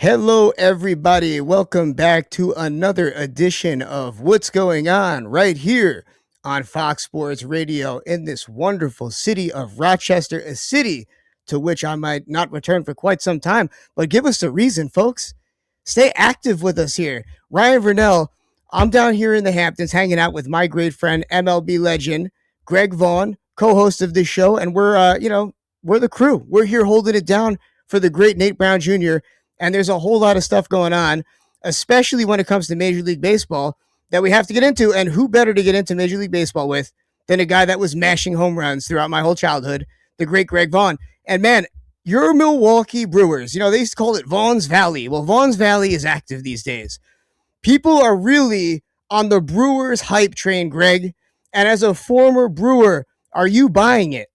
Hello, everybody. Welcome back to another edition of What's Going On right here on Fox Sports Radio in this wonderful city of Rochester, a city to which I might not return for quite some time. But give us a reason, folks. Stay active with us here. Ryan Verneuille, I'm down here in the Hamptons hanging out with my great friend, MLB legend Greg Vaughn, co host of this show. And we're the crew. We're here holding it down for the great Nate Brown Jr. And there's a whole lot of stuff going on, especially when it comes to Major League Baseball, that we have to get into. And who better to get into Major League Baseball with than a guy that was mashing home runs throughout my whole childhood, the great Greg Vaughn. And man, your Milwaukee Brewers, they used to call it Vaughn's Valley. Well, Vaughn's Valley is active these days. People are really on the Brewers hype train, Greg. And as a former Brewer, are you buying it?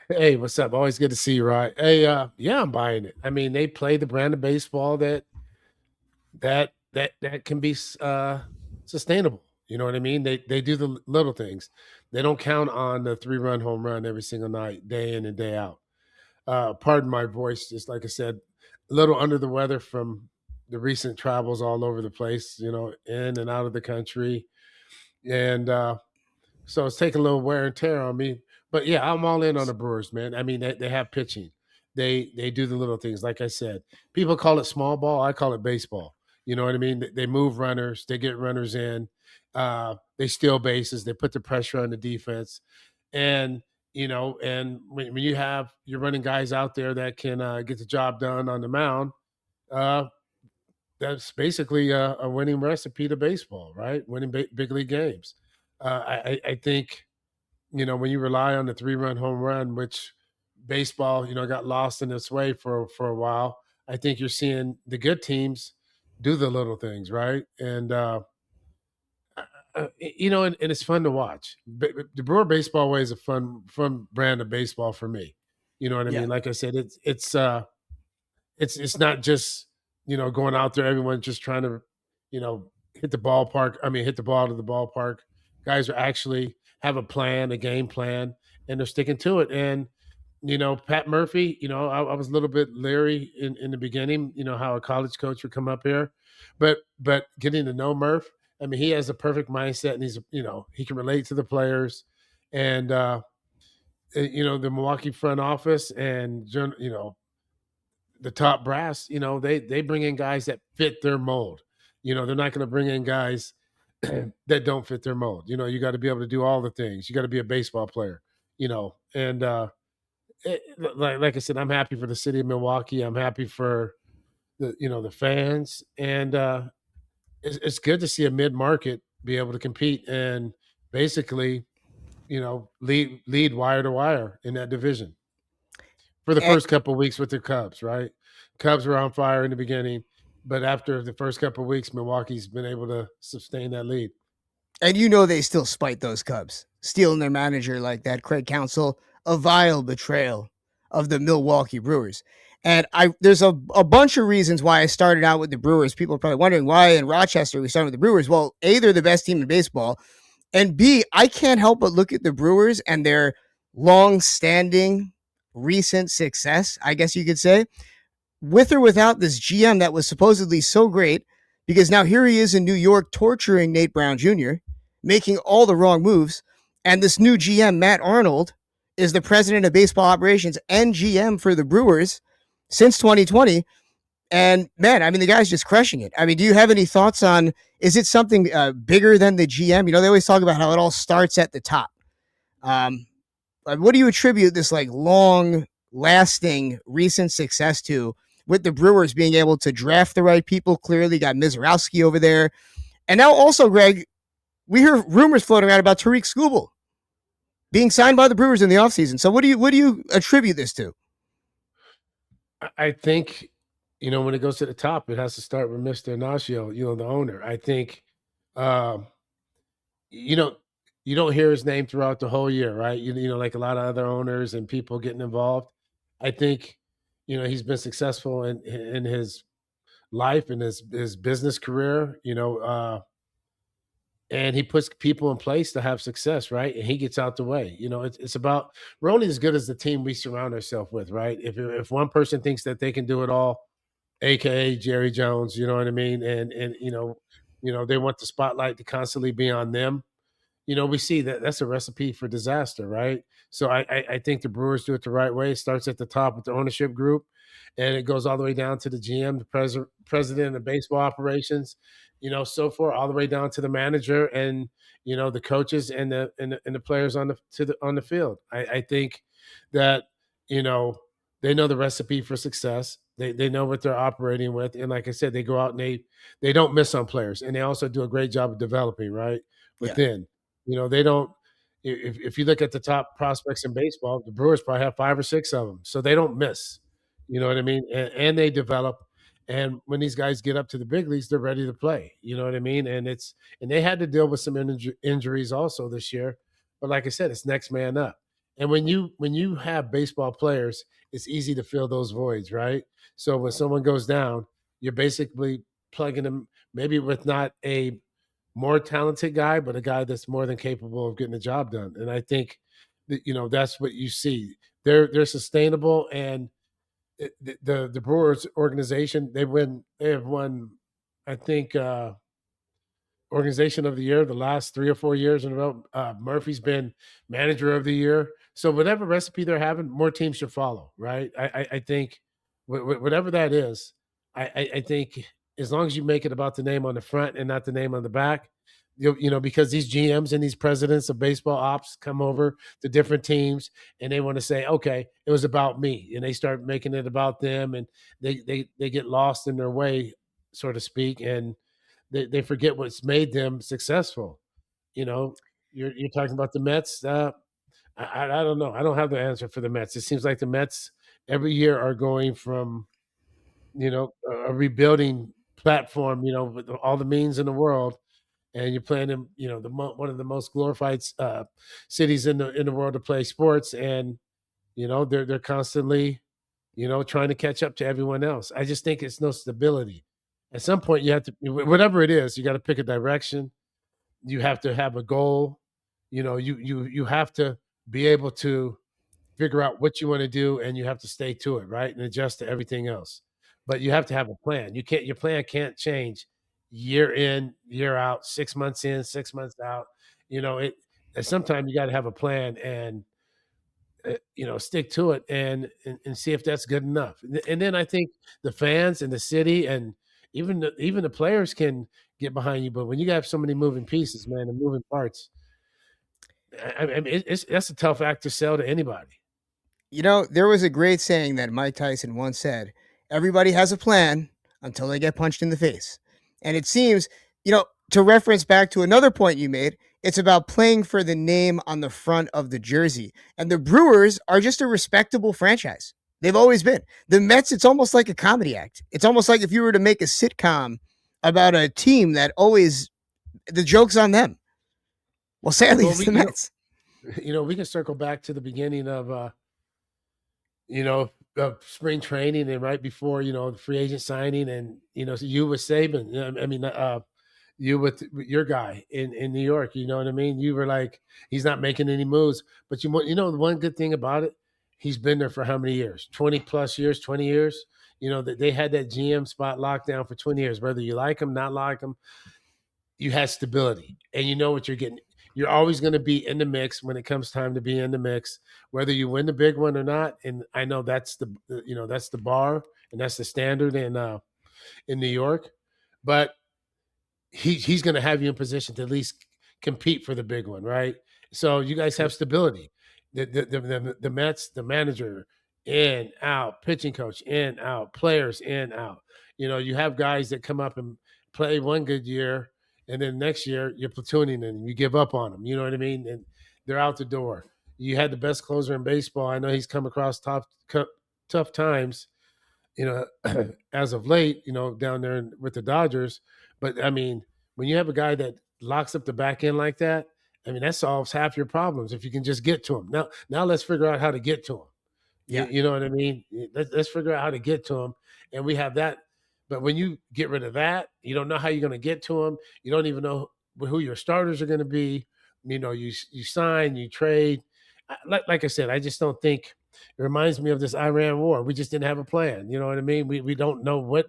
Hey, what's up? Always good to see you, Rod. Hey, yeah, I'm buying it. I mean, they play the brand of baseball that can be sustainable. You know what I mean? They do the little things. They don't count on the 3-run home run every single night, day in and day out. Pardon my voice, just like I said, a little under the weather from the recent travels all over the place. In and out of the country, and so it's taking a little wear and tear on me. But yeah, I'm all in on the Brewers, man. I mean, they have pitching. They do the little things. Like I said, people call it small ball. I call it baseball. You know what I mean? They move runners. They get runners in. They steal bases. They put the pressure on the defense. And and when you're running guys out there that can get the job done on the mound, uh, that's basically a winning recipe to baseball, right? Winning big league games. I think when you rely on the 3-run home run, which baseball, got lost in its way for a while. I think you're seeing the good teams do the little things, right? And and it's fun to watch. The Brewer baseball way is a fun brand of baseball for me. You know what I Yeah. mean? Like I said, it's not just going out there, everyone just trying to hit the ballpark. I mean, hit the ball to the ballpark. Guys are actually have a plan, a game plan, and they're sticking to it. And Pat Murphy, I was a little bit leery in the beginning, how a college coach would come up here, but getting to know Murph, I mean, he has a perfect mindset, and he's he can relate to the players, and the Milwaukee front office and the top brass, they bring in guys that fit their mold. They're not going to bring in guys that don't fit their mold. You got to be able to do all the things. You got to be a baseball player, and like I said, I'm happy for the city of Milwaukee. I'm happy for the fans, and it's good to see a mid market be able to compete and basically lead wire to wire in that division for the And, first couple of weeks with the Cubs. Right, Cubs were on fire in the beginning, but after the first couple of weeks, Milwaukee's been able to sustain that lead. and they still spite those Cubs, stealing their manager like that. Craig Counsell, a vile betrayal of the Milwaukee Brewers. And there's a bunch of reasons why I started out with the Brewers. People are probably wondering why in Rochester we started with the Brewers. Well, A, they're the best team in baseball. And B, I can't help but look at the Brewers and their long-standing recent success, I guess you could say, with or without this GM that was supposedly so great, because now here he is in New York torturing Nate Brown Jr., making all the wrong moves. And this new GM, Matt Arnold, is the president of baseball operations and GM for the Brewers since 2020. And man, I mean, the guy's just crushing it. I mean, do you have any thoughts on, is it something bigger than the GM? They always talk about how it all starts at the top. What do you attribute this like long lasting recent success to, with the Brewers being able to draft the right people? Clearly got Mizorowski over there. And now also, Greg, we hear rumors floating around about Tariq Skubal being signed by the Brewers in the offseason. So what do you attribute this to? I think, when it goes to the top, it has to start with Mr. Ignacio, the owner. I think, um, you know, you don't hear his name throughout the whole year, right? Like a lot of other owners and people getting involved. I think, he's been successful in his life and his business career, and he puts people in place to have success, right? And he gets out the way. It's about, we're only as good as the team we surround ourselves with, right? If one person thinks that they can do it all, aka Jerry Jones. You know what I mean? And they want the spotlight to constantly be on them. We see that that's a recipe for disaster, right? So I think the Brewers do it the right way. It starts at the top with the ownership group, and it goes all the way down to the GM, the president of baseball operations, so forth, all the way down to the manager and the coaches and the players on the field. I think that you know they know the recipe for success. They know what they're operating with, and like I said, they go out and they don't miss on players, and they also do a great job of developing right Yeah. within. They don't. If you look at the top prospects in baseball, the Brewers probably have 5 or 6 of them, so they don't miss. You know what I mean? And they develop. And when these guys get up to the big leagues, they're ready to play. You know what I mean? And they had to deal with some injuries also this year. But like I said, it's next man up. And when you have baseball players, it's easy to fill those voids, right? So when someone goes down, you're basically plugging them maybe with not a more talented guy, but a guy that's more than capable of getting the job done. And I think that, that's what you see. They're sustainable, and the Brewers organization they have won, I think, organization of the year the last 3 or 4 years in a row. Murphy's been manager of the year. So whatever recipe they're having, more teams should follow, right? I think whatever that is, I think as long as you make it about the name on the front and not the name on the back, because these GMs and these presidents of baseball ops come over to different teams and they want to say, okay, it was about me, and they start making it about them, and they get lost in their way, so to speak, and they forget what's made them successful. You know, you're talking about the Mets. I don't know. I don't have the answer for the Mets. It seems like the Mets every year are going from a rebuilding platform. With all the means in the world, and you're playing in one of the most glorified cities in the world to play sports, and they're constantly trying to catch up to everyone else. I just think it's no stability. At some point, you have to, whatever it is, you got to pick a direction. You have to have a goal. You have to be able to figure out what you want to do, and you have to stay to it, right, and adjust to everything else. But you have to have a plan. Your plan can't change year in, year out, 6 months in, 6 months out. It. Sometimes you got to have a plan and stick to it and see if that's good enough. And then I think the fans and the city and even the players can get behind you. But when you have so many moving pieces, man, and moving parts, I mean, that's a tough act to sell to anybody. There was a great saying that Mike Tyson once said: everybody has a plan until they get punched in the face. And it seems, to reference back to another point you made, it's about playing for the name on the front of the jersey. And the Brewers are just a respectable franchise. They've always been. The Mets, it's almost like a comedy act. It's almost like if you were to make a sitcom about a team that always, the joke's on them. Well, sadly, Well, it's the Mets. we can circle back to the beginning you know, of spring training and right before, the free agent signing, and so you with Saban. I mean, you with your guy in New York. You know what I mean? You were like, he's not making any moves, but the one good thing about it, he's been there for how many years? 20+ years, 20 years. That they had that GM spot locked down for 20 years. Whether you like him, not like him, you had stability, and you know what you're getting. You're always going to be in the mix when it comes time to be in the mix, whether you win the big one or not. And I know that's that's the bar and that's the standard in New York, but he's going to have you in position to at least compete for the big one, right? So you guys have stability. The Mets, the manager, in out, pitching coach, in out, players, in out. You have guys that come up and play one good year, and then next year you're platooning and you give up on them. You know what I mean? And they're out the door. You had the best closer in baseball. I know he's come across tough times, as of late, down there with the Dodgers. But I mean, when you have a guy that locks up the back end like that, I mean, that solves half your problems if you can just get to him. Now let's figure out how to get to him. You, Yeah. you know what I mean? Let's figure out how to get to him, and we have that. But when you get rid of that, you don't know how you're going to get to him. You don't even know who your starters are going to be. You sign, you trade. Like I said, I just don't think It reminds me of this Iran war. We just didn't have a plan. You know what I mean? We don't know what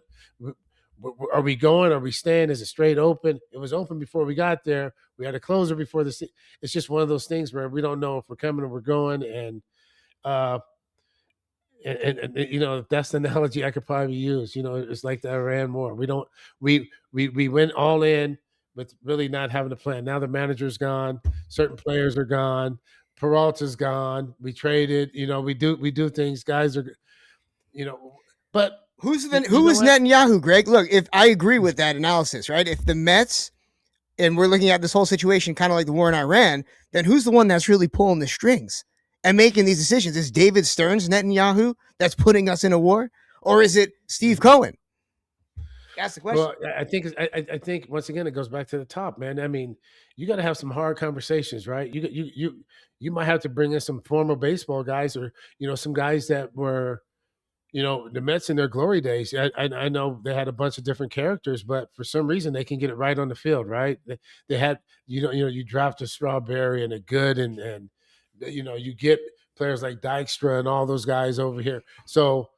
are we going? Are we staying? Is it straight open? It was open before we got there. We had a closer before the. It's just one of those things where we don't know if we're coming or we're going, uh, and that's the analogy I could probably use. It's like the Iran war. We don't we went all in with really not having a plan. Now the manager's gone, certain players are gone, Peralta's gone. We traded. We do things. Guys are, but Who is Netanyahu, Greg? Look, if I agree with that analysis, right? If the Mets, and we're looking at this whole situation kind of like the war in Iran, then who's the one that's really pulling the strings and making these decisions? Is David Stern's Netanyahu that's putting us in a war, or is it Steve Cohen? That's the question. Well, I think once again it goes back to the top, man. I mean, you got to have some hard conversations, right? You might have to bring in some former baseball guys, or some guys that were, the Mets in their glory days. I know they had a bunch of different characters, but for some reason they can get it right on the field, right? They had, you draft a Strawberry and a Good, and you get players like Dykstra and all those guys over here. So,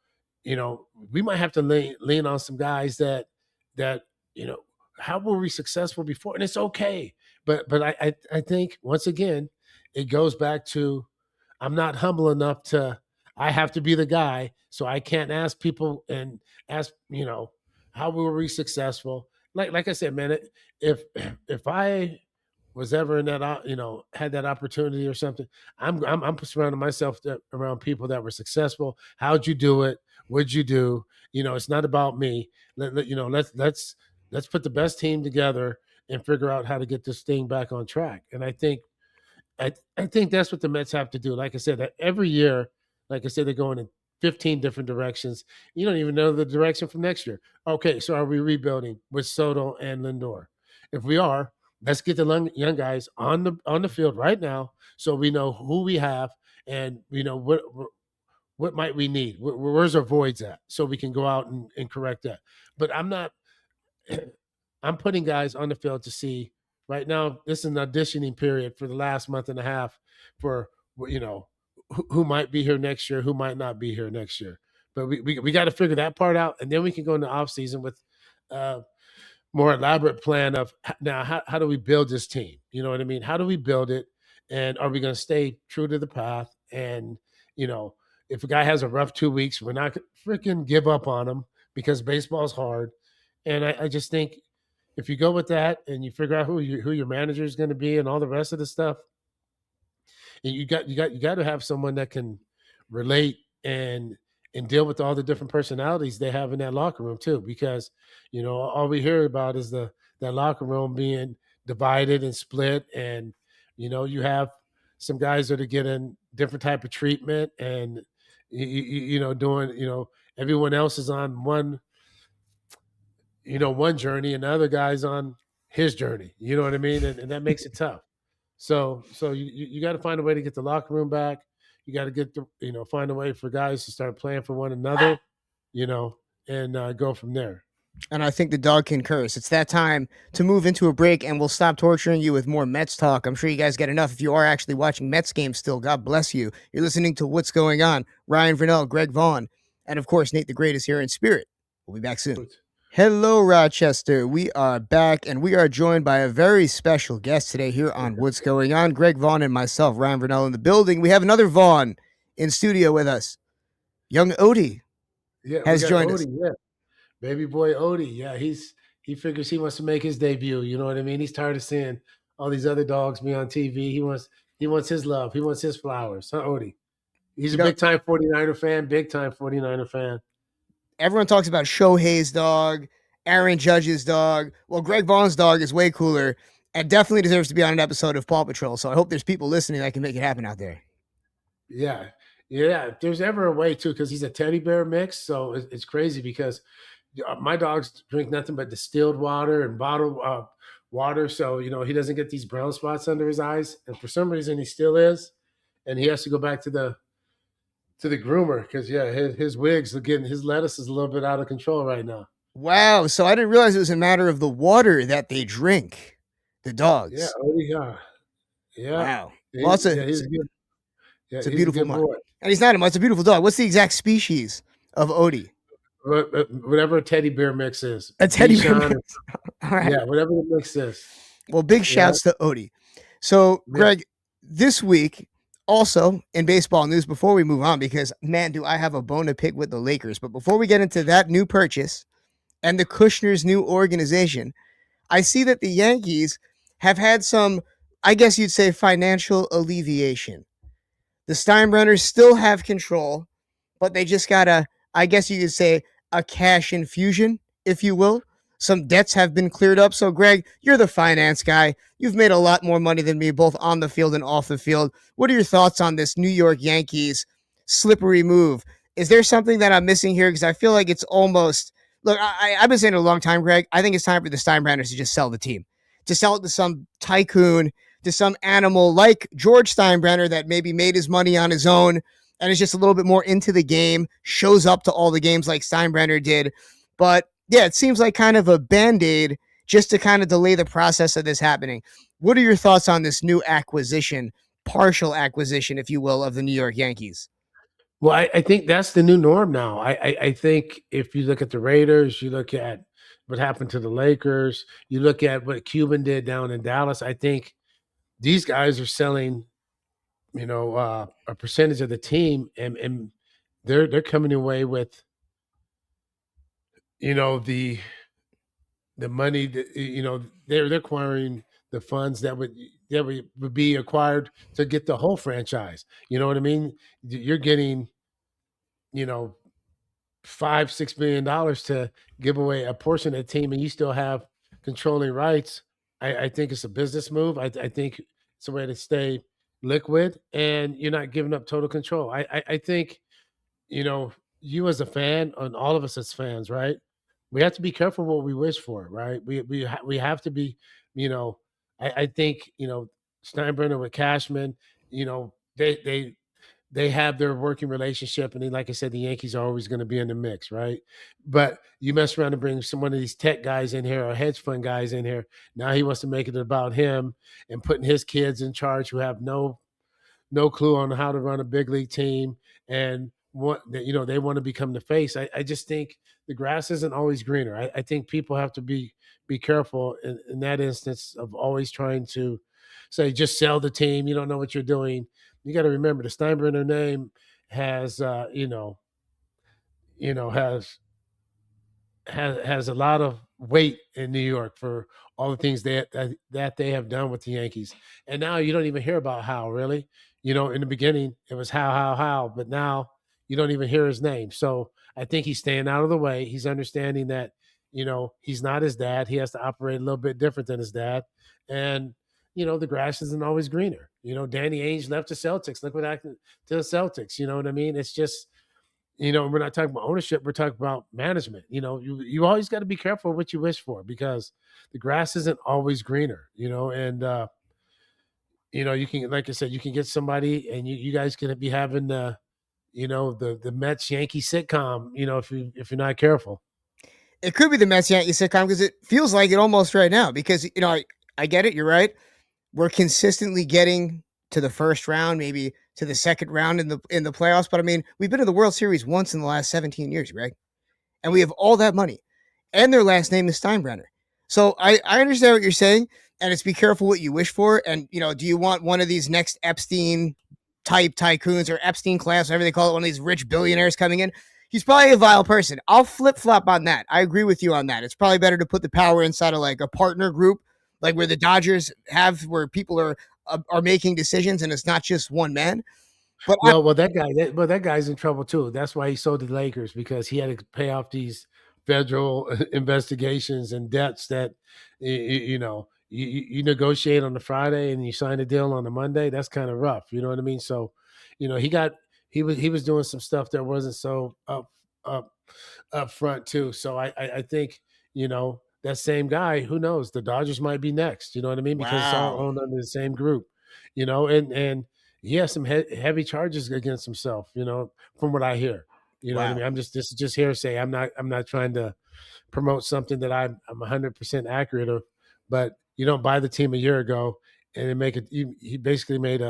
we might have to lean on some guys that how were we successful before? And it's okay. But I think once again, it goes back to, I'm not humble enough to, I have to be the guy. So I can't ask people and ask, how were we successful? Like I said, man, if I was ever in that, had that opportunity or something, I'm surrounding myself around people that were successful. How'd you do it? What'd you do? It's not about me. Let's put the best team together and figure out how to get this thing back on track. And I think that's what the Mets have to do. Like I said, that every year, like I said, they're going in 15 different directions. You don't even know the direction from next year. Okay, so are we rebuilding with Soto and Lindor? If we are, let's get the young guys on the field right now, so we know who we have and what might we need. Where's our voids at, so we can go out and correct that. But I'm putting guys on the field to see. Right now, this is an auditioning period for the last month and a half for who might be here next year, who might not be here next year. But we got to figure that part out, and then we can go into off season with more elaborate plan of now how do we build this team? You know what I mean? How do we build it, and are we going to stay true to the path? And if a guy has a rough 2 weeks, we're not freaking give up on him, because baseball's hard. And I just think if you go with that and you figure out who your manager is going to be and all the rest of the stuff, and you got to have someone that can relate and deal with all the different personalities they have in that locker room too, because all we hear about is that locker room being divided and split, and you have some guys that are getting different type of treatment, and doing everyone else is on one journey, and the other guy's on his journey. You know what I mean? And that makes it tough. So you got to find a way to get the locker room back. You got to get find a way for guys to start playing for one another, and go from there. And I think the dog can curse. It's that time to move into a break, and we'll stop torturing you with more Mets talk. I'm sure you guys get enough. If you are actually watching Mets games still, God bless you. You're listening to What's Going On. Ryan Verneuille, Greg Vaughn, and of course, Nate the Great is here in spirit. We'll be back soon. Hello, Rochester. We are back, and we are joined by a very special guest today here on What's Going On. Greg Vaughn and myself, Ryan Verneuille, in the building. We have another Vaughn in studio with us. Young Odie has joined us. Yeah. Baby boy Odie. Yeah, he figures he wants to make his debut. You know what I mean? He's tired of seeing all these other dogs be on TV. He wants his love. He wants his flowers. Huh, Odie? He's a big-time 49er fan. Big-time 49er fan. Everyone talks about Shohei's dog, Aaron Judge's dog. Well, Greg Vaughn's dog is way cooler and definitely deserves to be on an episode of Paw Patrol. So I hope there's people listening that can make it happen out there. Yeah. If there's ever a way, too, because he's a teddy bear mix. So it's crazy because my dogs drink nothing but distilled water and bottled water. So, he doesn't get these brown spots under his eyes. And for some reason, he still is. And he has to go back to the groomer because, his wigs are his lettuce is a little bit out of control right now. Wow. So I didn't realize it was a matter of the water that they drink, the dogs. Yeah. Yeah. Wow. He's good. Yeah, It's a he's a beautiful good mutt. boy. And he's not a mutt, it's a beautiful dog. What's the exact species of Odie? Whatever a teddy bear mix is, A teddy bear Bichon. mix. All right. Yeah, whatever the mix is. Well, big Yeah, shouts to Odie. So, yeah. Greg, this week, also in baseball news, before we move on, because man, do I have a bone to pick with the Lakers. But before we get into that new purchase and the Kushner's new organization, I see that the Yankees have had some, I guess you'd say, financial alleviation. The Steinbrenners still have control, but they just got a, I guess you could say, a cash infusion, if you will. Some debts have been cleared up. So, Greg, you're the finance guy. You've made a lot more money than me, both on the field and off the field. What are your thoughts on this New York Yankees slippery move? Is there something that I'm missing here? Because I feel like it's almost, look, I've been saying it a long time, Greg. I think it's time for the Steinbrenners to just sell the team, to sell it to some tycoon, to some animal like George Steinbrenner that maybe made his money on his own and is just a little bit more into the game, shows up to all the games like Steinbrenner did. But yeah, it seems like kind of a band-aid just to kind of delay the process of this happening. What are your thoughts on this new acquisition, partial acquisition, if you will, of the New York Yankees? Well, I think that's the new norm now. I think if you look at the Raiders, you look at what happened to the Lakers, you look at what Cuban did down in Dallas. I think these guys are selling, a percentage of the team, and they're coming away with, you know, the money that they're acquiring the funds that would be acquired to get the whole franchise. You know what I mean? You're getting, you know, $5-6 million to give away a portion of the team, and you still have controlling rights. I think it's a business move. I think it's a way to stay liquid, and you're not giving up total control. I think, you know, you as a fan and all of us as fans, right? We have to be careful what we wish for, right? We have to be, you know. I think, Steinbrenner with Cashman, they have their working relationship, and then, like I said, the Yankees are always going to be in the mix, right? But you mess around and bring some one of these tech guys in here or hedge fund guys in here. Now he wants to make it about him and putting his kids in charge who have no clue on how to run a big league team, and what they want to become the face. I just think the grass isn't always greener. I think people have to be careful in that instance of always trying to say just sell the team. You don't know what you're doing. You got to remember the Steinbrenner name has you know has has a lot of weight in New York for all the things that they have done with the Yankees. And now you don't even hear about Hal, really. In the beginning it was Hal, but now you don't even hear his name. So I think he's staying out of the way. He's understanding that he's not his dad. He has to operate a little bit different than his dad, and the grass isn't always greener. Danny Ainge left the Celtics. Look what happened to the Celtics. You know what I mean? It's just we're not talking about ownership. We're talking about management. You always got to be careful what you wish for, because the grass isn't always greener. And you can, like I said, you can get somebody, and you guys can be having the Mets Yankee sitcom. If you're not careful. It could be the Mets Yankees sitcom because it feels like it almost right now. Because I get it. You're right. We're consistently getting to the first round, maybe to the second round in the playoffs. But I mean, we've been to the World Series once in the last 17 years, Greg, and we have all that money, and their last name is Steinbrenner. So I understand what you're saying, and it's be careful what you wish for. And do you want one of these next Epstein type tycoons or Epstein class, whatever they call it, one of these rich billionaires coming in? He's probably a vile person. I'll flip flop on that. I agree with you on that. It's probably better to put the power inside of like a partner group, like where the Dodgers have, where people are making decisions and it's not just one man. But Well, that guy's in trouble too. That's why he sold the Lakers, because he had to pay off these federal investigations and debts that you negotiate on the Friday and you sign a deal on the Monday. That's kind of rough. You know what I mean? So, he was doing some stuff that wasn't so up front too. So I think that same guy. Who knows? The Dodgers might be next. You know what I mean? Because it's all wow, owned under the same group. And he has some heavy charges against himself. From what I hear. You know what I wow. mean? This is just hearsay. I'm not trying to promote something that I'm 100% accurate of. But you don't buy the team a year ago and then make it. He basically made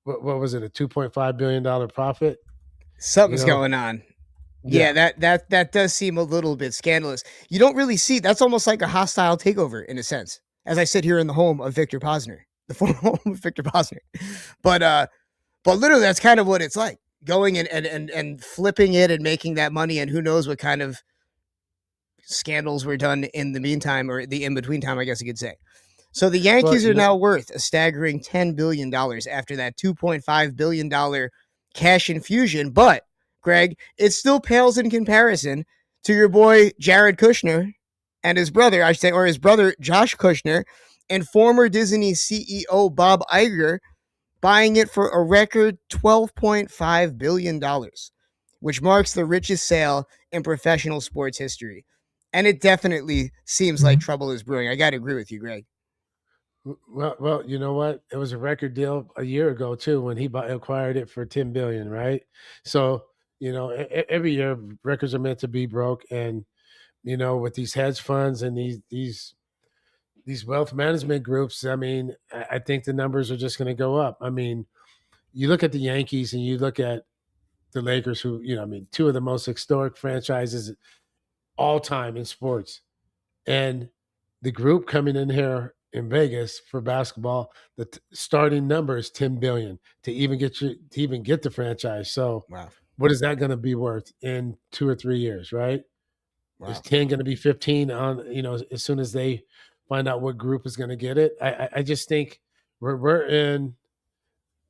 what was it, a $2.5 billion profit? You Something's know, going on. Yeah, yeah. that does seem a little bit scandalous. You don't really see that's almost like a hostile takeover in a sense. As I sit here in the home of Victor Posner, the former home of Victor Posner. But literally that's kind of what it's like. Going and flipping it and making that money, and who knows what kind of scandals were done in the meantime, or the in between time, I guess you could say. So the Well, Yankees are now worth a staggering $10 billion after that $2.5 billion cash infusion. But, Greg, it still pales in comparison to your boy Jared Kushner and his brother, I should say, or his brother Josh Kushner, and former Disney CEO Bob Iger buying it for a record $12.5 billion, which marks the richest sale in professional sports history. And it definitely seems like trouble is brewing. I got to agree with you, Greg. well, you know what? It was a record deal a year ago too when he acquired it for 10 billion, right? So, every year records are meant to be broke, and with these hedge funds and these wealth management groups, I mean, I think the numbers are just going to go up. I mean, you look at the Yankees and you look at the Lakers, who, I mean, two of the most historic franchises all time in sports. And the group coming in here in Vegas for basketball, the starting number is 10 billion to even get the franchise. So Wow. what is that going to be worth in 2 or 3 years, right? Is Wow. 10 going to be 15 on, as soon as they find out what group is going to get it? I just think we're in,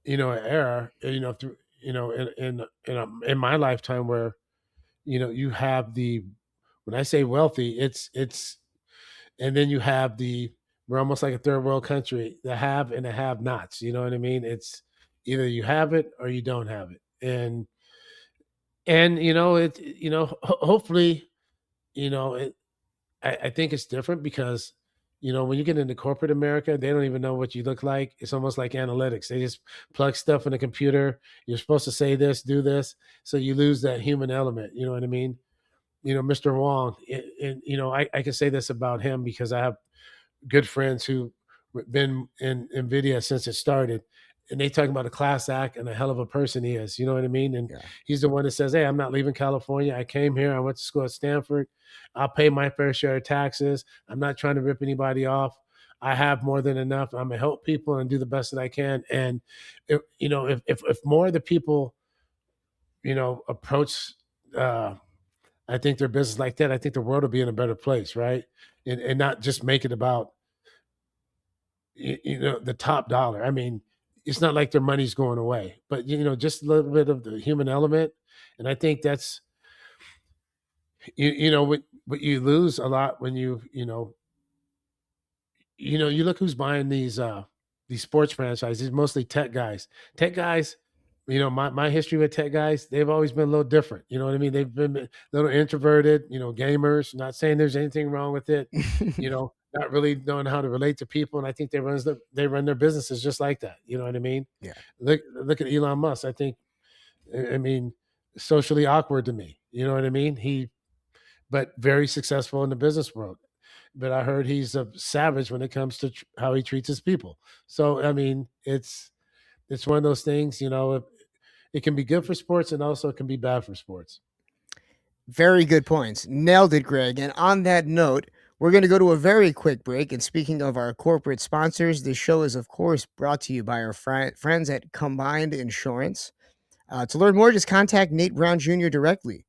an era, through, in my lifetime where, you have when I say wealthy, it's and then you have we're almost like a third world country, the have and the have nots. You know what I mean? It's either you have it or you don't have it. And hopefully, it, I think it's different because, when you get into corporate America, they don't even know what you look like. It's almost like analytics. They just plug stuff in a computer. You're supposed to say this, do this. So you lose that human element. You know what I mean? Mr. Wong, and I can say this about him because I have good friends who been in NVIDIA since it started, and they talk about a class act and a hell of a person he is. You know what I mean? And Yeah. he's the one that says, "Hey, I'm not leaving California. I came here. I went to school at Stanford. I'll pay my fair share of taxes. I'm not trying to rip anybody off. I have more than enough. I'm gonna help people and do the best that I can." And if more of the people, approach, I think their business like that, I think the world will be in a better place, right? And not just make it about the top dollar. I mean, it's not like their money's going away, but just a little bit of the human element. And I think that's what you lose a lot when you look who's buying these sports franchises, mostly tech guys. Tech guys, my history with tech guys, they've always been a little different. You know what I mean? They've been a little introverted, gamers. Not saying there's anything wrong with it. Not really knowing how to relate to people, and I think they run their businesses just like that. You know what I mean? Yeah. Look at Elon Musk. I mean, socially awkward to me. You know what I mean? But very successful in the business world. But I heard he's a savage when it comes to how he treats his people. So I mean, it's one of those things. It can be good for sports, and also it can be bad for sports. Very good points. Nailed it, Greg. And on that note, we're going to go to a very quick break. And speaking of our corporate sponsors, this show is, of course, brought to you by our friends at Combined Insurance. To learn more, just contact Nate Brown Jr. directly.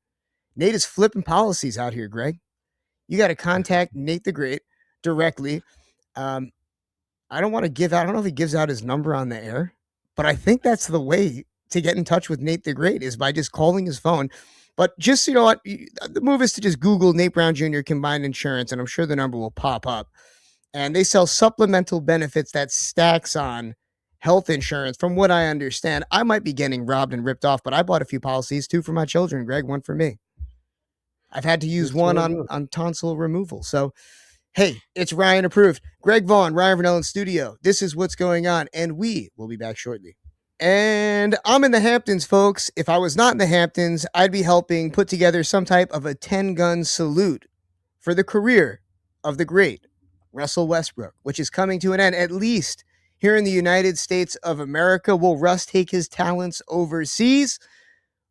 Nate is flipping policies out here, Greg. You got to contact Nate the Great directly. I don't want to I don't know if he gives out his number on the air, but I think that's the way to get in touch with Nate the Great is by just calling his phone. But just, what, the move is to just Google Nate Brown Jr. Combined Insurance, and I'm sure the number will pop up. And they sell supplemental benefits that stacks on health insurance. From what I understand, I might be getting robbed and ripped off, but I bought a few policies, 2 for my children, Greg, 1 for me. I've had to use one on tonsil removal. So, hey, it's Ryan approved. Greg Vaughn, Ryan Verneuille in studio. This is what's going on, and we will be back shortly. And I'm in the Hamptons, folks. If I was not in the Hamptons, I'd be helping put together some type of a 10-gun salute for the career of the great Russell Westbrook, which is coming to an end, at least here in the United States of America? Will Russ take his talents overseas?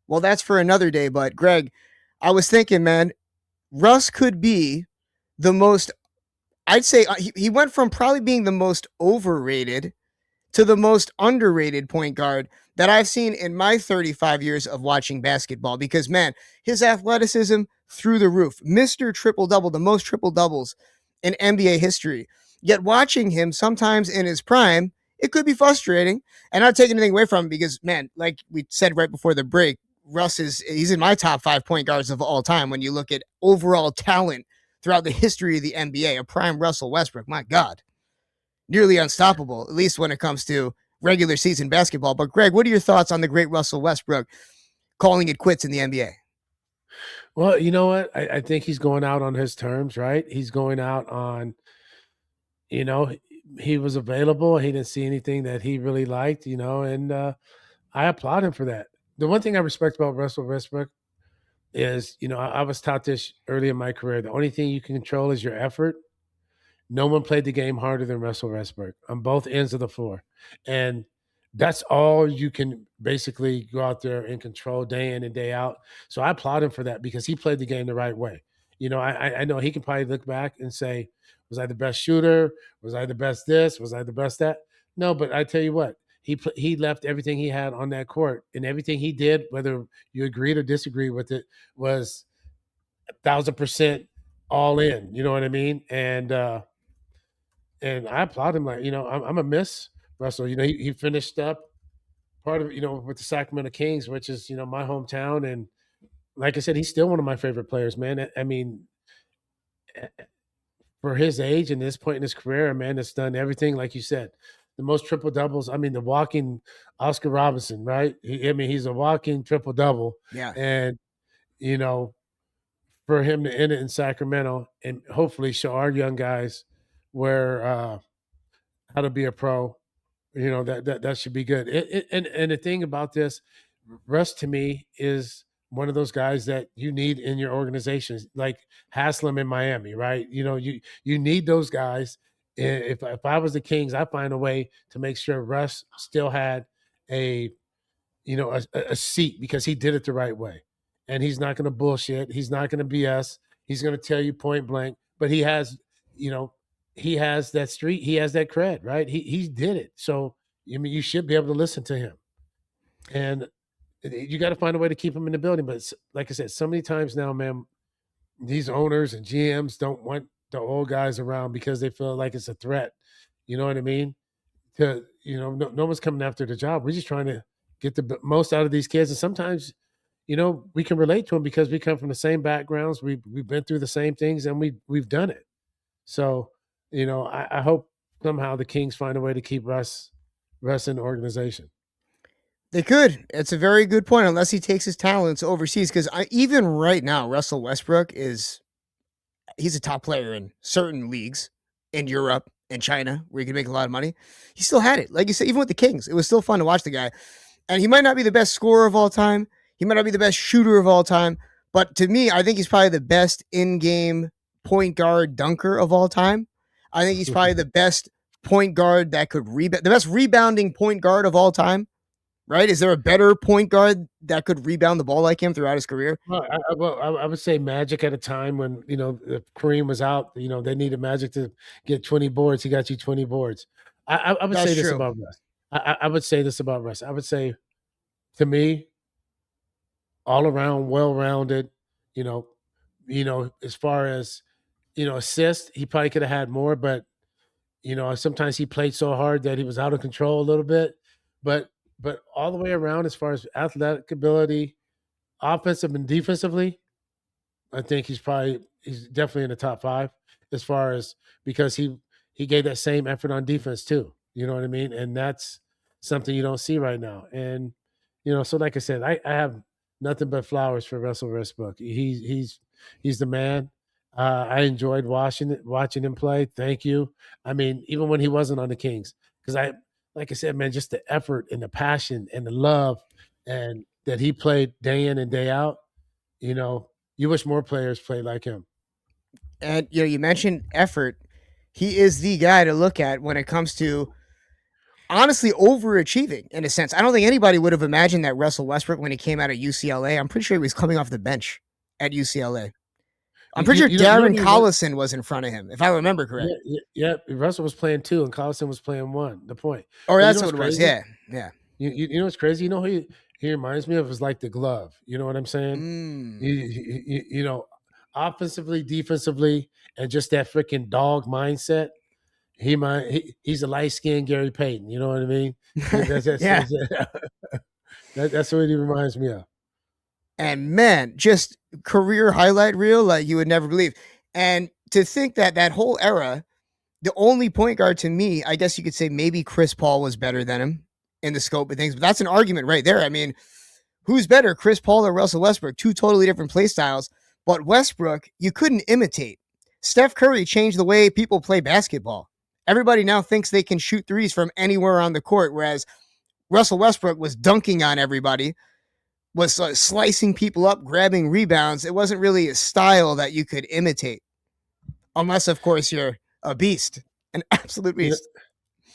Well, that's for another day. But Greg, I was thinking, man, Russ could be the most, I'd say he went from probably being the most overrated to the most underrated point guard that I've seen in my 35 years of watching basketball. Because, man, his athleticism through the roof, Mr. Triple Double, the most triple doubles in NBA history. Yet watching him sometimes in his prime, it could be frustrating. And not taking anything away from him because, man, like we said right before the break, Russ he's in my top 5 point guards of all time when you look at overall talent throughout the history of the NBA. A prime Russell Westbrook, my God, nearly unstoppable, at least when it comes to regular season basketball. But Greg, what are your thoughts on the great Russell Westbrook calling it quits in the NBA? Well, you know what? I think he's going out on his terms, right? He's going out on, you know, he was available. He didn't see anything that he really liked, and I applaud him for that. The one thing I respect about Russell Westbrook is, I was taught this early in my career. The only thing you can control is your effort. No one played the game harder than Russell Westbrook on both ends of the floor. And that's all you can basically go out there and control day in and day out. So I applaud him for that because he played the game the right way. I know he can probably look back and say, was I the best shooter? Was I the best this? Was I the best that? No, but I tell you what, he left everything he had on that court, and everything he did, whether you agreed or disagreed with it, was 1,000% all in. You know what I mean? And I applaud him. Like, I'm a miss Russell. He finished up part of with the Sacramento Kings, which is my hometown, and like I said, he's still one of my favorite players, man. I mean, for his age and this point in his career, a man that's done everything, like you said, the most triple doubles. I mean, the walking Oscar Robinson, right? He's a walking triple double, Yeah. and you know, for him to end it in Sacramento and hopefully show our young guys where how to be a pro. That should be good. And the thing about this, Russ to me is one of those guys that you need in your organizations, like Haslam in Miami, right? You need those guys. If I was the Kings, I find a way to make sure Russ still had a a seat because he did it the right way, and he's not going to bullshit. He's not going to BS. He's going to tell you point blank. But he has, you know, he has that street. He has that cred, right? He did it. So you should be able to listen to him, and you got to find a way to keep him in the building. But like I said, so many times now, man, these owners and GMs don't want the old guys around because they feel like it's a threat. You know what I mean? No one's coming after the job. We're just trying to get the most out of these kids. And sometimes, we can relate to them because we come from the same backgrounds. We've been through the same things, and we've done it. So, I hope somehow the Kings find a way to keep Russ in the organization. They could. It's a very good point, unless he takes his talents overseas. Because even right now, Russell Westbrook he's a top player in certain leagues in Europe and China where he can make a lot of money. He still had it. Like you said, even with the Kings, it was still fun to watch the guy. And he might not be the best scorer of all time. He might not be the best shooter of all time. But to me, I think he's probably the best in-game point guard dunker of all time. I think he's probably the best point guard that could rebound, the best rebounding point guard of all time. Right? Is there a better point guard that could rebound the ball like him throughout his career? I would say Magic at a time when if Kareem was out. They needed Magic to get 20 boards. He got you 20 boards. I would That's say this true. about Russ. I would say this about Russ. I would say, to me, all around, well rounded. You know, as far as assist, he probably could have had more, but sometimes he played so hard that he was out of control a little bit. But all the way around, as far as athletic ability, offensive and defensively, I think he's definitely in the top five as far as, because he gave that same effort on defense too. You know what I mean? And that's something you don't see right now. And so like I said, I have nothing but flowers for Russell Westbrook. He's the man. I enjoyed watching him play. Thank you. I mean, even when he wasn't on the Kings, because like I said, man, just the effort and the passion and the love and that he played day in and day out. You wish more players played like him. And you mentioned effort. He is the guy to look at when it comes to honestly overachieving in a sense. I don't think anybody would have imagined that Russell Westbrook, when he came out of UCLA, I'm pretty sure he was coming off the bench at UCLA. I'm pretty sure You know Darren who he Collison was in front of him, if I remember correct. yeah. Russell was playing 2, and Collison was playing 1. The point. Or But you know that's what's what it was. crazy? Yeah. Yeah. You know what's crazy? You know who he reminds me of is like the glove. You know what I'm saying? Mm. You know, offensively, defensively, and just that freaking dog mindset. He's a light skinned Gary Payton. You know what I mean? Yeah. That's what he reminds me of. And man, just career highlight reel like you would never believe. And to think that that whole era, the only point guard to me, I guess you could say maybe Chris Paul was better than him in the scope of things, but that's an argument right there. I mean, who's better, Chris Paul or Russell Westbrook? Two totally different play styles. But Westbrook, you couldn't imitate. Steph Curry changed the way people play basketball. Everybody now thinks they can shoot threes from anywhere on the court, whereas Russell Westbrook was dunking on everybody, was slicing people up, grabbing rebounds. It wasn't really a style that you could imitate, unless, of course, you're a beast, an absolute You know, beast.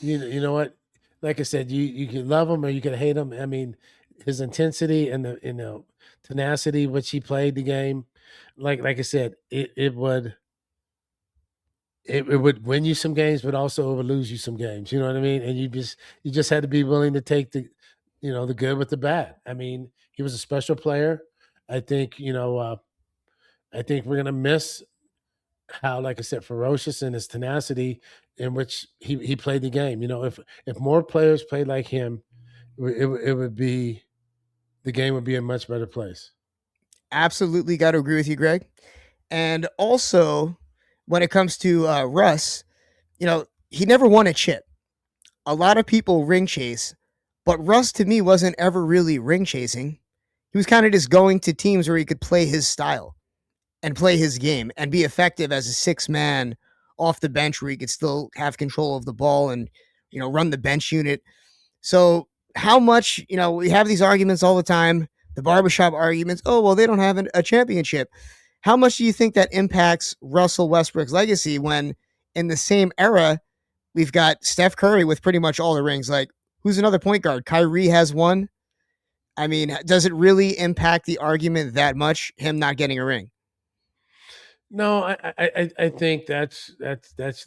you know what? Like I said, you can love him or you can hate him. I mean, his intensity and the tenacity which he played the game, like I said, it would win you some games, but also it would lose you some games. You know what I mean? And you just had to be willing to take the good with the bad. I mean, he was a special player. I think I think we're gonna miss how, like I said, ferocious in his tenacity in which he played the game. You know, if more players played like him, it would be the game would be a much better place. Absolutely got to agree with you, Greg. And also, when it comes to Russ, he never won a chip. A lot of people ring chase, but Russ to me wasn't ever really ring chasing. He was kind of just going to teams where he could play his style and play his game and be effective as a six man off the bench where he could still have control of the ball and, run the bench unit. So, how much, we have these arguments all the time, the barbershop arguments. Oh, well, they don't have a championship. How much do you think that impacts Russell Westbrook's legacy when in the same era, we've got Steph Curry with pretty much all the rings? Like, who's another point guard? Kyrie has one. I mean, does it really impact the argument that much, him not getting a ring? No, I think that's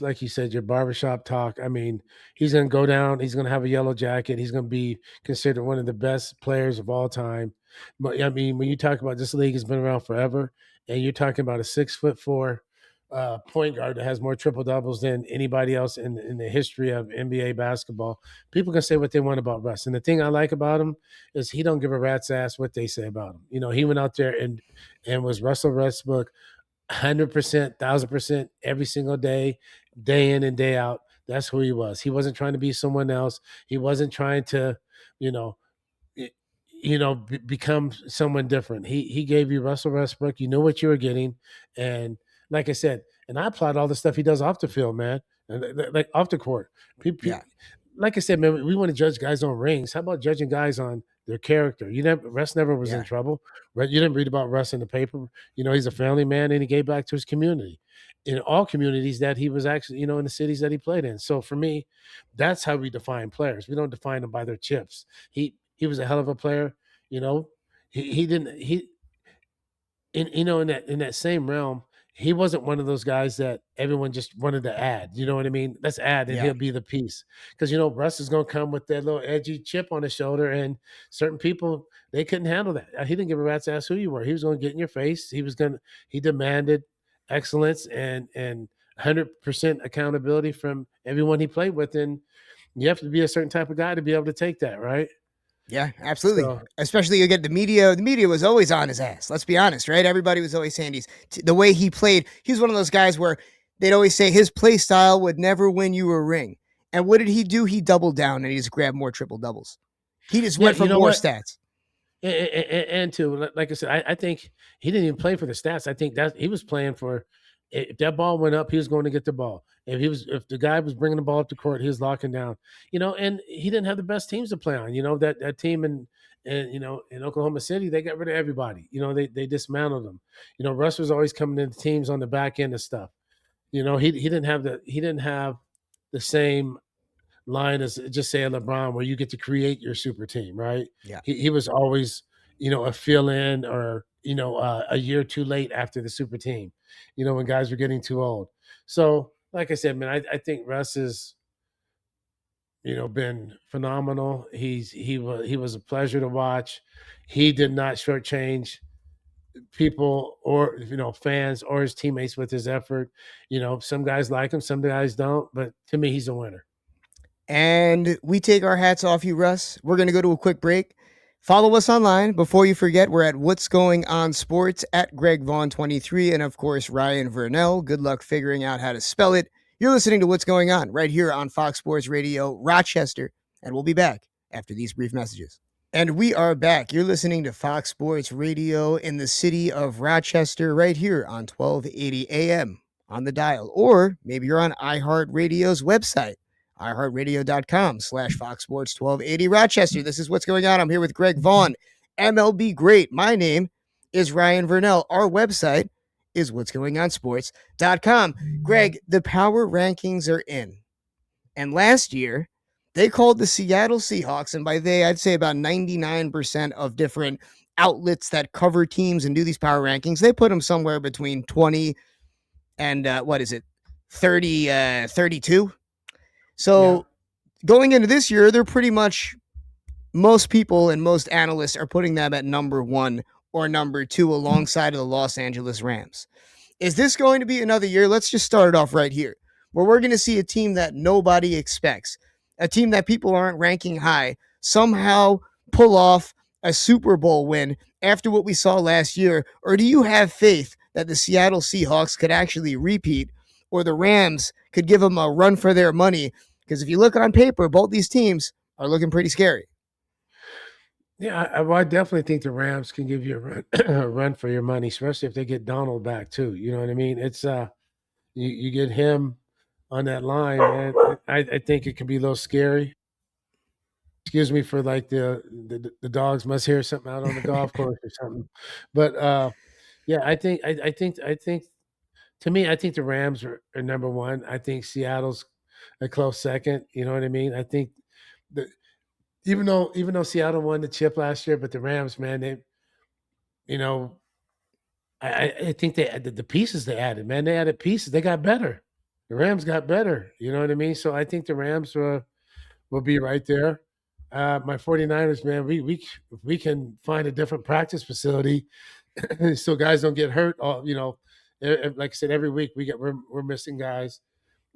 like you said, your barbershop talk. I mean, he's gonna go down, he's gonna have a yellow jacket, he's gonna be considered one of the best players of all time. But I mean, when you talk about this league has been around forever, and you're talking about a 6'4" point guard that has more triple doubles than anybody else in the history of NBA basketball, people can say what they want about Russ. And the thing I like about him is he don't give a rat's ass what they say about him. You know, he went out there and was Russell Westbrook 100%, 1,000% every single day in and day out. That's who he was. He wasn't trying to be someone else. He wasn't trying to, you know, become someone different. He gave you Russell Westbrook. You know what you were getting, and like I said, and I applaud all the stuff he does off the field, man, and like off the court. People, Yeah. like I said, man, we want to judge guys on rings. How about judging guys on their character? Russ never was in Yeah. trouble. You didn't read about Russ in the paper. You know, he's a family man and he gave back to his community in all communities that he was actually, in the cities that he played in. So for me, that's how we define players. We don't define them by their chips. He was a hell of a player. You know, he didn't, in that same realm, he wasn't one of those guys that everyone just wanted to add. You know what I mean? Let's add, and Yeah. he'll be the piece. Because Russ is going to come with that little edgy chip on his shoulder, and certain people they couldn't handle that. He didn't give a rat's ass who you were. He was going to get in your face. He demanded excellence and 100% accountability from everyone he played with, and you have to be a certain type of guy to be able to take that, right? Yeah, absolutely. So Especially you get the media. The media was always on his ass. Let's be honest, right? Everybody was always saying the way he played. He was one of those guys where they'd always say his play style would never win you a ring. And what did he do? He doubled down and he just grabbed more triple doubles. He just yeah, went for you know more what? stats. And too, like I said, I think he didn't even play for the stats. I think that he was playing for if that ball went up, he was going to get the ball. If the guy was bringing the ball up the court, he was locking down. And he didn't have the best teams to play on. That team in Oklahoma City, they got rid of everybody. They dismantled them. Russ was always coming into teams on the back end of stuff. He didn't have the same line as just say a LeBron, where you get to create your super team, right? Yeah. He was always, a fill in, or a year too late after the super team, when guys were getting too old. So, like I said, man, I think Russ is, been phenomenal. He was a pleasure to watch. He did not shortchange people, or fans or his teammates, with his effort. Some guys like him, some guys don't, but to me, he's a winner. And we take our hats off you, Russ. We're going to go to a quick break. Follow us online. Before you forget, we're at What's Going On Sports at Greg Vaughn 23, and of course, Ryan Verneuille. Good luck figuring out how to spell it. You're listening to What's Going On right here on Fox Sports Radio, Rochester, and we'll be back after these brief messages. And we are back. You're listening to Fox Sports Radio in the city of Rochester right here on 1280 AM on the dial. Or maybe you're on iHeartRadio's website, iHeartRadio.com/Fox Sports 1280 Rochester. This is What's Going On. I'm here with Greg Vaughn, MLB great. My name is Ryan Verneuille. Our website is what'sgoingonsports.com. Greg, the power rankings are in. And last year, they called the Seattle Seahawks, and by they, I'd say about 99% of different outlets that cover teams and do these power rankings, they put them somewhere between 20 and, 30, 32. So going into this year, they're pretty much, most people and most analysts are putting them at number 1 or number 2 alongside of the Los Angeles Rams. Is this going to be another year? Let's just start it off right here, where we're going to see a team that nobody expects, a team that people aren't ranking high, somehow pull off a Super Bowl win after what we saw last year? Or do you have faith that the Seattle Seahawks could actually repeat, or the Rams could give them a run for their money? Because if you look on paper, both these teams are looking pretty scary. Yeah, I definitely think the Rams can give you a run, a run for your money, especially if they get Donald back too. You know what I mean? It's you get him on that line, man. I think it can be a little scary. Excuse me for like the dogs must hear something out on the golf course or something. But yeah, I think to me, I think the Rams are number one. I think Seattle's a close second. You know what I mean? I think the even though Seattle won the chip last year, but the Rams, man, they you know I think they the pieces they added, man, they added pieces. They got better. The Rams got better. You know what I mean? So I think the Rams will be right there. My 49ers, man, if we can find a different practice facility so guys don't get hurt. Like I said, every week we're missing guys.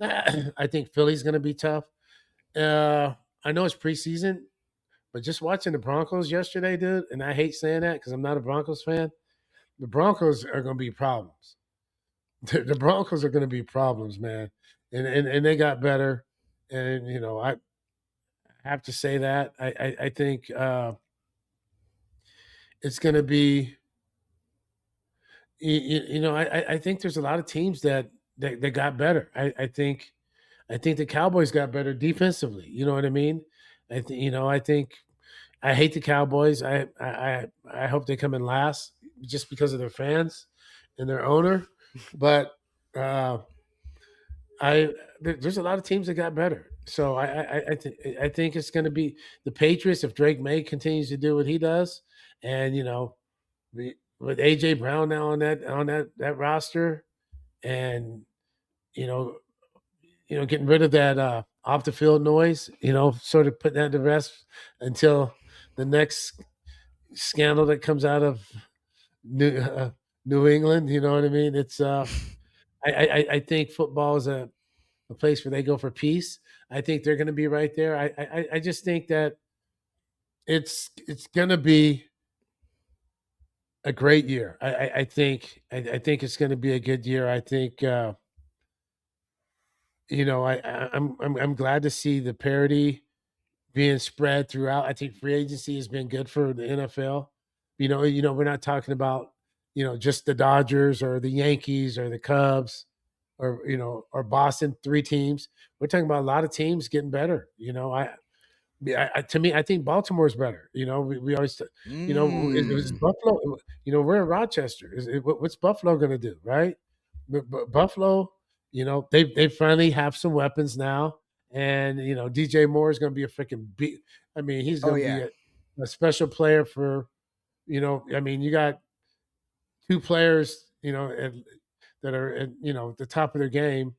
I think Philly's going to be tough. I know it's preseason, but just watching the Broncos yesterday, dude, and I hate saying that because I'm not a Broncos fan. The Broncos are going to be problems. The Broncos are going to be problems, man, and they got better. And I have to say that I think it's going to be. I think there's a lot of teams that got better. I think the Cowboys got better defensively. You know what I mean? I think I hate the Cowboys. I hope they come in last just because of their fans and their owner. But there's a lot of teams that got better. So I think it's going to be the Patriots if Drake May continues to do what he does, and with AJ Brown now on that roster, and you know getting rid of that off the field noise, sort of putting that to rest until the next scandal that comes out of New England. You know what I mean? It's I think football is a place where they go for peace. I think they're going to be right there. I just think that it's going to be a great year. I think it's going to be a good year. I think I'm glad to see the parity being spread throughout. I think free agency has been good for the NFL. We're not talking about just the Dodgers or the Yankees or the Cubs or Boston, three teams. We're talking about a lot of teams getting better. To me, I think Baltimore's better. We always, it was Buffalo. We're in Rochester. What's Buffalo going to do, right? But Buffalo, they finally have some weapons now. And DJ Moore is going to be a freaking beat. I mean, he's Oh going to be yeah. a special player for. I mean, you got two players, that are at, the top of their game,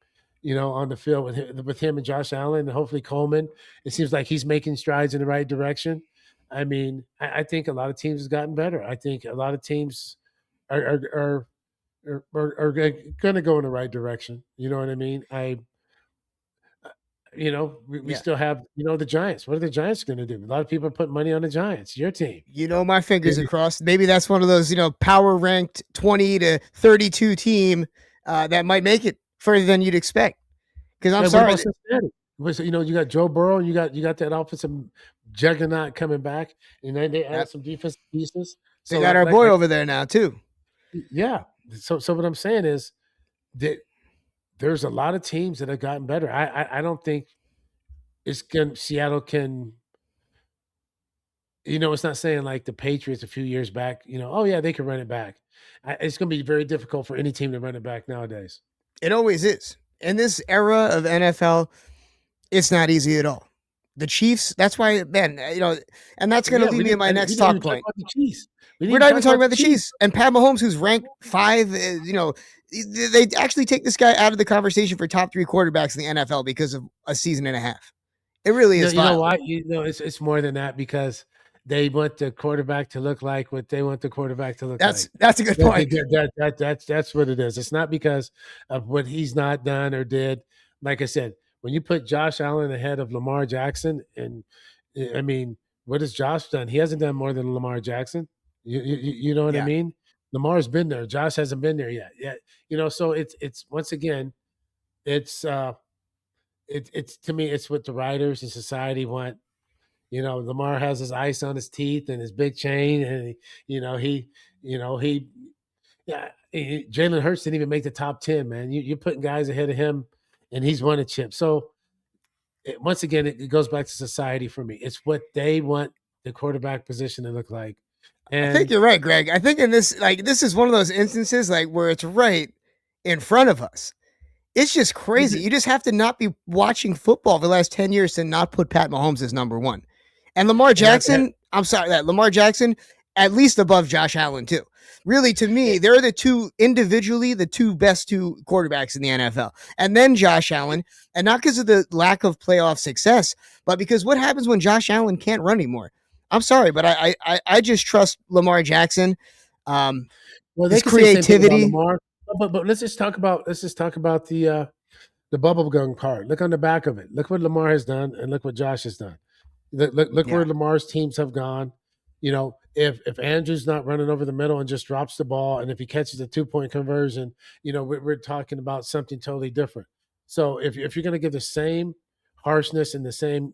on the field with him and Josh Allen and hopefully Coleman. It seems like he's making strides in the right direction. I mean, I think a lot of teams have gotten better. I think a lot of teams are going to go in the right direction. You know what I mean? We Yeah. still have, the Giants. What are the Giants going to do? A lot of people are putting money on the Giants, your team. My fingers are crossed. Maybe that's one of those, power ranked 20 to 32 team that might make it further than you'd expect. Because I'm What sorry. about Cincinnati? You got Joe Burrow, and you got that offensive juggernaut coming back, and then they added some defensive pieces. They So got our boy over there now too. yeah. So what I'm saying is that there's a lot of teams that have gotten better. I don't think Seattle can. It's not saying like the Patriots a few years back. Oh yeah, they can run it back. It's going to be very difficult for any team to run it back nowadays. It always is. In this era of NFL, it's not easy at all. The Chiefs, that's why, man, and that's going to lead me to my next talk point. We're not even talking about the Chiefs. And Pat Mahomes, who's ranked 5, they actually take this guy out of the conversation for top 3 quarterbacks in the NFL because of a season and a half. It really is. You know why? It's more than that because they want the quarterback to look like what they want the quarterback to look like. That's a good point. That's what it is. It's not because of what he's not done or did. Like I said, when you put Josh Allen ahead of Lamar Jackson, and I mean, what has Josh done? He hasn't done more than Lamar Jackson. You know what I mean? Lamar's been there. Josh hasn't been there yet. So it's once again, it's to me, it's what the writers and society want. Lamar has his ice on his teeth and his big chain, and Jalen Hurts didn't even make the top 10, man. You're putting guys ahead of him, and he's won a chip. So once again, it goes back to society for me. It's what they want the quarterback position to look like. And I think you're right, Greg. I think in this is one of those instances where it's right in front of us. It's just crazy. You just have to not be watching football for the last 10 years to not put Pat Mahomes as number 1. And Lamar Jackson, I'm sorry, that Lamar Jackson, at least above Josh Allen, too. Really, to me, they're the two best 2 quarterbacks in the NFL. And then Josh Allen, and not because of the lack of playoff success, but because what happens when Josh Allen can't run anymore? I'm sorry, but I just trust Lamar Jackson. His creativity. But let's just talk about the bubble gun card. Look on the back of it. Look what Lamar has done, and look what Josh has done. Look where Lamar's teams have gone. If Andrew's not running over the middle and just drops the ball, and if he catches a 2-point conversion, we're talking about something totally different. So if you're going to give the same harshness and the same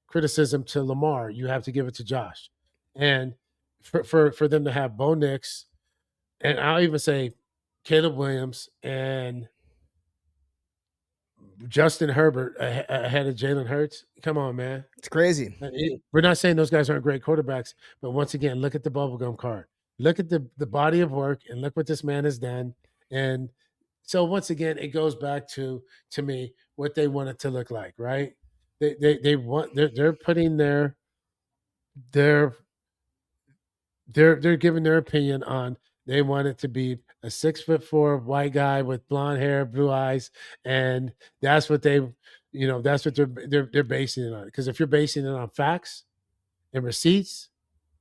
criticism to Lamar, you have to give it to Josh. And for them to have Bo Nix, and I'll even say Caleb Williams and Justin Herbert ahead of Jalen Hurts. Come on, man. It's crazy. We're not saying those guys aren't great quarterbacks, but once again, look at the bubblegum card. Look at the body of work, and look what this man has done. And so once again, it goes back to me what they want it to look like, right? They're putting they're giving their opinion on. They want it to be a 6'4" white guy with blonde hair, blue eyes, and that's what they're basing it on. Because if you're basing it on facts and receipts,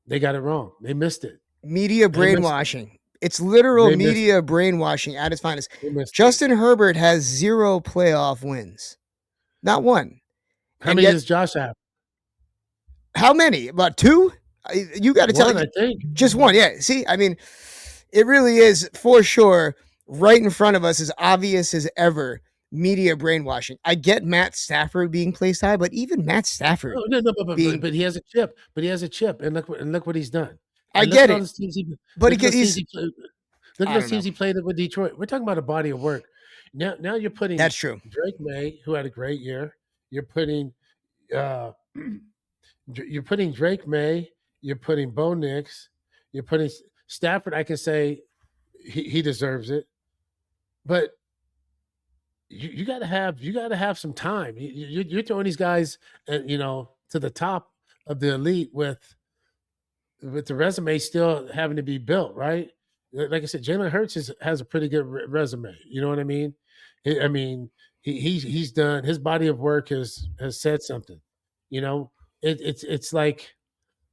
they got it wrong. They missed it. Media brainwashing. It's literal media brainwashing at its finest. Justin Herbert has 0 playoff wins, not 1. How many does Josh have? How many? About 2? You got to tell me. I think just 1. Yeah. See, I mean, it really is for sure right in front of us, as obvious as ever. Media brainwashing. I get Matt Stafford being placed high, but even Matt Stafford, but he has a chip. But he has a chip, and look what he's done. I get it. But look at those teams he played with Detroit. We're talking about a body of work. Now you're putting that's true. Drake Maye, who had a great year. You're putting Drake Maye. You're putting Bo Nix. You're putting Stafford. I can say he deserves it, but you got to have some time. You're throwing these guys, to the top of the elite with the resume still having to be built, right? Like I said, Jalen Hurts has a pretty good resume. You know what I mean? I mean, he's done, his body of work has said something. You know, it's like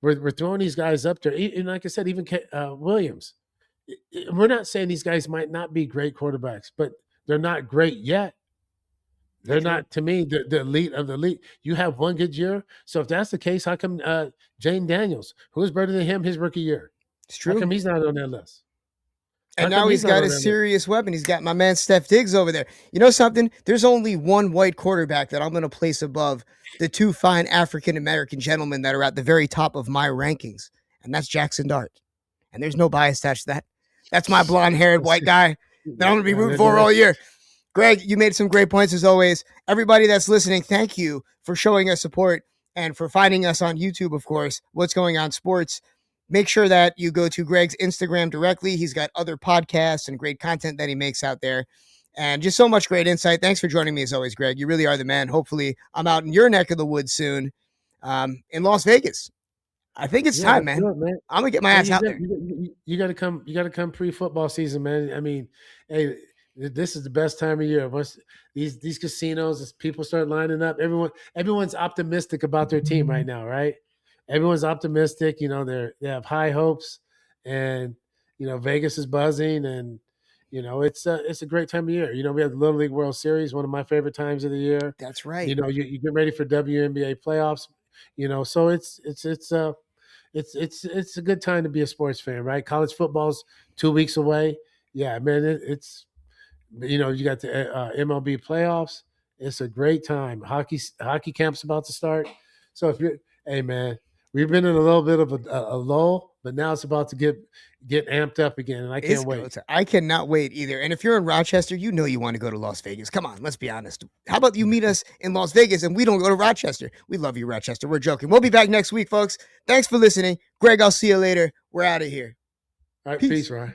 we're throwing these guys up there, and like I said, even Williams. We're not saying these guys might not be great quarterbacks, but they're not great yet. They're That's true. not, to me, the elite of the elite. You have one good year. So if that's the case, how come Jane Daniels, who is better than him his rookie year? It's How true. come he's not on that list? How And come now he's he's not got on a that list? serious weapon. He's got my man Steph Diggs over there. You know something? There's only one white quarterback that I'm going to place above the two fine African American gentlemen that are at the very top of my rankings, and that's Jackson Dart. And there's no bias attached to that. That's my blonde haired white guy that I'm going to be rooting for all year. Greg, you made some great points as always. Everybody that's listening, thank you for showing us support and for finding us on YouTube, of course. What's Going On Sports. Make sure that you go to Greg's Instagram directly. He's got other podcasts and great content that he makes out there. And just so much great insight. Thanks for joining me as always, Greg. You really are the man. Hopefully, I'm out in your neck of the woods soon in Las Vegas. I think it's Yeah, time, let's man. do it, man. I'm going to get my Hey, ass out there. you got to come. You got to come pre-football season, man. I mean, hey, this is the best time of year. Once these casinos, as people start lining up, everyone's optimistic about their team right now, right? Everyone's optimistic. You know, they have high hopes, and Vegas is buzzing, and it's a great time of year. We have the Little League World Series, one of my favorite times of the year. That's right. You get ready for WNBA playoffs. So it's a good time to be a sports fan, right? College football's 2 weeks away. Yeah, man, it's you got the MLB playoffs. It's a great time. Hockey camp's about to start. So if you're, hey man, we've been in a little bit of a lull, but now it's about to get amped up again, and I can't wait. I cannot wait either. And if you're in Rochester, you know you want to go to Las Vegas. Come on, let's be honest. How about you meet us in Las Vegas and we don't go to Rochester? We love you, Rochester. We're joking. We'll be back next week, folks. Thanks for listening. Greg, I'll see you later. We're out of here. All right, Peace. peace, Ryan.